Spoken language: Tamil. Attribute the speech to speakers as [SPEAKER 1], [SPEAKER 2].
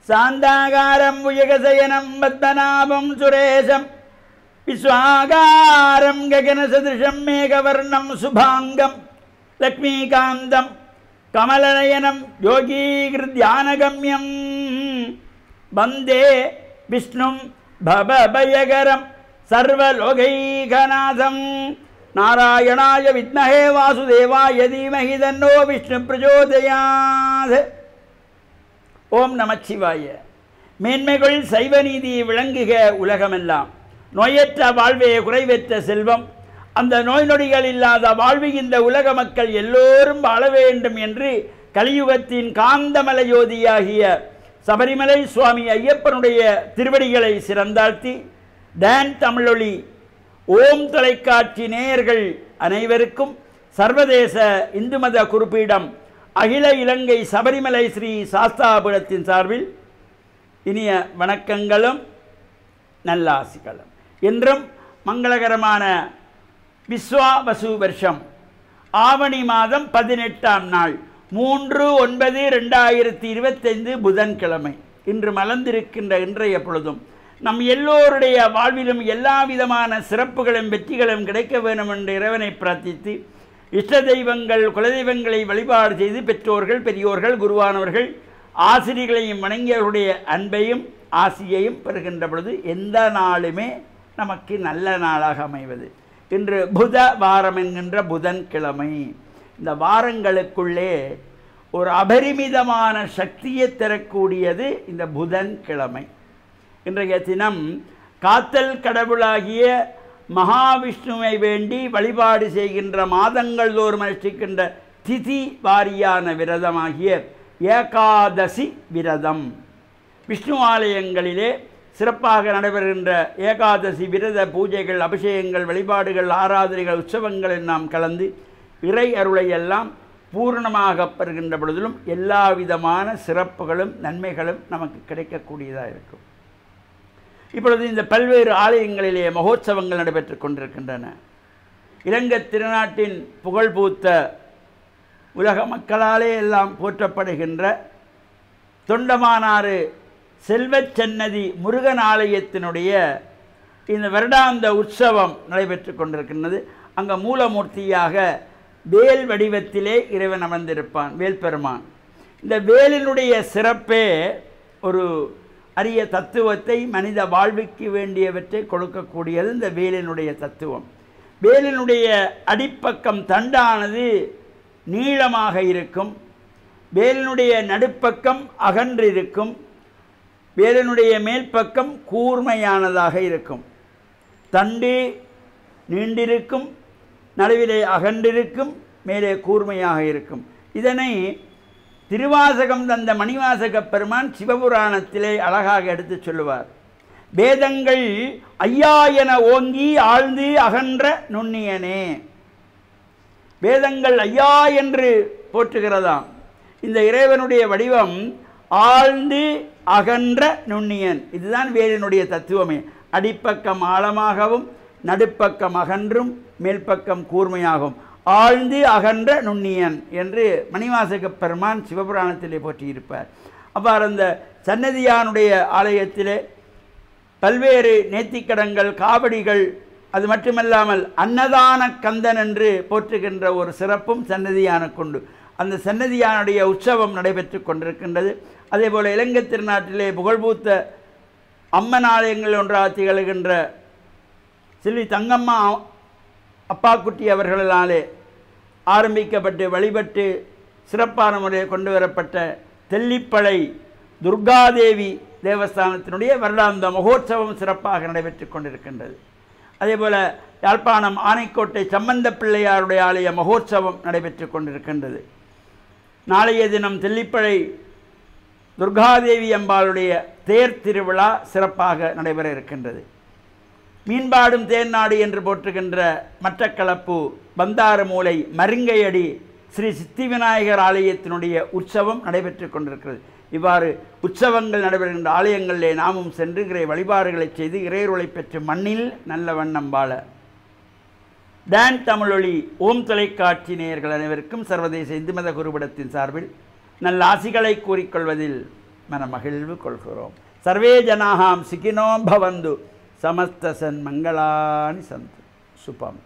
[SPEAKER 1] சாந்தாகாரம் புஜகசயனம் பத்மநாபம் சுரேஷம் விஸ்வாகாரம் ககனசதிருஷம் மேகவர்ணம் சுபாங்கம் லக்ஷ்மீகாந்தம் கமலநயனம் யோகீகிருத்யானகம்யம் வந்தே விஷ்ணும் பவபயகரம் சர்வலோகைகநாதம் நாராயணாய வித்மஹே வாசுதேவாய தீமஹி தன்னோ விஷ்ணு பிரச்சோதயாத். ஓம் நமச்சிவாய. மேன்மைகள் சைவ நீதி விளங்குக உலகமெல்லாம். நோயற்ற வாழ்வே குறைவற்ற செல்வம். அந்த நோய் நொடிகள் இல்லாத வாழ்வு இந்த உலக மக்கள் எல்லோரும் வாழ வேண்டும் என்று கலியுகத்தின் காந்தமல ஜோதியாகிய சபரிமலை சுவாமி ஐயப்பனுடைய திருவடிகளை சிறந்தாழ்த்தி டான் தமிழொலி ஓம் தொலைக்காட்சி நேயர்கள் அனைவருக்கும் சர்வதேச இந்து மத குறிப்பீடம் அகில இலங்கை சபரிமலை ஸ்ரீ சாஸ்தாபுரத்தின் சார்பில் இனிய வணக்கங்களும் நல்லாசிகளும். இன்றும் மங்களகரமான விஸ்வாவசு வருஷம் ஆவணி மாதம் 18ஆம் நாள் 3/9/2025 புதன்கிழமை. இன்று மலர்ந்திருக்கின்ற இன்றைய பொழுதும் நம் எல்லோருடைய வாழ்விலும் எல்லா விதமான சிறப்புகளும் வெற்றிகளும் கிடைக்க வேண்டும் என்று இறைவனை பிரார்த்தித்து இஷ்ட தெய்வங்கள் குலதெய்வங்களை வழிபாடு செய்து பெற்றோர்கள் பெரியோர்கள் குருவானவர்கள் ஆசிரியர்களையும் வணங்கியவருடைய அன்பையும் ஆசியையும் பெறுகின்ற பொழுது எந்த நாளுமே நமக்கு நல்ல நாளாக அமைவது. இன்று புத வாரம் என்கின்ற புதன்கிழமை. இந்த வாரங்களுக்குள்ளே ஒரு அபரிமிதமான சக்தியை தரக்கூடியது இந்த புதன்கிழமை. இன்றைய தினம் காத்தல் கடவுளாகிய மகாவிஷ்ணுவை வேண்டி வழிபாடு செய்கின்ற மாதங்கள் தோறும் அனுஷ்டிக்கின்ற திதி வாரியான விரதமாகிய ஏகாதசி விரதம். விஷ்ணு ஆலயங்களிலே சிறப்பாக நடைபெறுகின்ற ஏகாதசி விரத பூஜைகள் அபிஷேகங்கள் வழிபாடுகள் ஆராதனைகள் உற்சவங்களில் நாம் கலந்து இறை அருளை எல்லாம் பூர்ணமாக பெறுகின்ற பொழுதிலும் எல்லா விதமான சிறப்புகளும் நன்மைகளும் நமக்கு கிடைக்கக்கூடியதாக இருக்கும். இப்பொழுது இந்த பல்வேறு ஆலயங்களிலே மகோத்சவங்கள் நடைபெற்று கொண்டிருக்கின்றன. இலங்கை திருநாட்டின் புகழ்பூத்த உலக மக்களாலே எல்லாம் போற்றப்படுகின்ற தொண்டமானாறு செல்வச்சன்னதி முருகன் ஆலயத்தினுடைய இந்த வருடாந்த உற்சவம் நடைபெற்று கொண்டிருக்கின்றது. அங்கே மூலமூர்த்தியாக வேல் வடிவத்திலே இறைவன் அமர்ந்திருப்பான், வேல் பெருமான். இந்த வேலினுடைய சிறப்பே ஒரு அரிய தத்துவத்தை மனித வாழ்வுக்கு வேண்டியவற்றை கொடுக்கக்கூடியது இந்த வேலினுடைய தத்துவம். வேலினுடைய அடிப்பக்கம் தண்டானது நீளமாக இருக்கும், வேலினுடைய நடுப்பக்கம் அகன்றிருக்கும், வேலினுடைய மேல்பக்கம் கூர்மையானதாக இருக்கும். தண்டு நீண்டிருக்கும், நடுவிலே அகன்றிருக்கும், மேலே கூர்மையாக இருக்கும். இதனை திருவாசகம் தந்த மணிவாசக பெருமான் சிவபுராணத்திலே அழகாக எடுத்து சொல்லுவார். வேதங்கள் ஐயா என ஓங்கி ஆழ்ந்து அகன்ற நுண்ணியனே. வேதங்கள் ஐயா என்று போற்றுகிறதாம். இந்த இறைவனுடைய வடிவம் ஆழ்ந்து அகன்ற நுண்ணியன். இதுதான் வேலினுடைய தத்துவமே. அடிப்பக்கம் ஆழமாகவும் நடுப்பக்கம் அகன்றும் மேல்பக்கம் கூர்மையாகும். ஆழ்ந்து அகன்ற நுண்ணியன் என்று மணிவாசக பெருமான் சிவபுராணத்திலே போற்றியிருப்பார். அவ்வாறு அந்த சன்னதியானுடைய ஆலயத்திலே பல்வேறு நேர்த்திக்கடன்கள் காவடிகள் அது மட்டுமல்லாமல் அன்னதான கந்தன் என்று போற்றுகின்ற ஒரு சிறப்பும் சன்னதியான கொண்டு அந்த சன்னதியானுடைய உற்சவம் நடைபெற்று கொண்டிருக்கின்றது. அதே போல் இலங்கை திருநாட்டிலே புகழ்பூத்த அம்மன் ஆலயங்கள் ஒன்றாக திகழ்கின்ற செல்வி தங்கம்மா அப்பாக்குட்டி அவர்களாலே ஆரம்பிக்கப்பட்டு வழிபட்டு சிறப்பான முறையில் கொண்டு வரப்பட்ட தெல்லிப்பளை துர்காதேவி தேவஸ்தானத்தினுடைய வருடாந்த மகோத்சவம் சிறப்பாக நடைபெற்று கொண்டிருக்கின்றது. அதேபோல் யாழ்ப்பாணம் ஆனைக்கோட்டை சம்பந்த பிள்ளையாருடைய ஆலய மகோத்சவம் நடைபெற்று கொண்டிருக்கின்றது. நாளைய தினம் தெல்லிப்பளை துர்காதேவி அம்பாளுடைய தேர் திருவிழா சிறப்பாக நடைபெற இருக்கின்றது. மீன்பாடும் தேர்நாடு என்று போற்றுகின்ற மட்டக்களப்பு பந்தாரமூலை மருங்கையடி ஸ்ரீ சித்தி விநாயகர் ஆலயத்தினுடைய உற்சவம் நடைபெற்று கொண்டிருக்கிறது. இவ்வாறு உற்சவங்கள் நடைபெறுகின்ற ஆலயங்களிலே நாமும் சென்று இறை வழிபாடுகளை செய்து இறையருளை பெற்று மண்ணில் நல்ல வண்ணம் வாழ டான் தமிழொலி ஓம் தொலைக்காட்சி நேயர்கள் அனைவருக்கும் சர்வதேச இந்து மத குருபடத்தின் சார்பில் நல்ல ஆசிகளை கூறிக்கொள்வதில் மனமகிழ்வு கொள்கிறோம். சர்வே ஜனாகாம் சுகினோ பவந்து சமஸ்த சன்மங்களானி சந்து. சுபம்.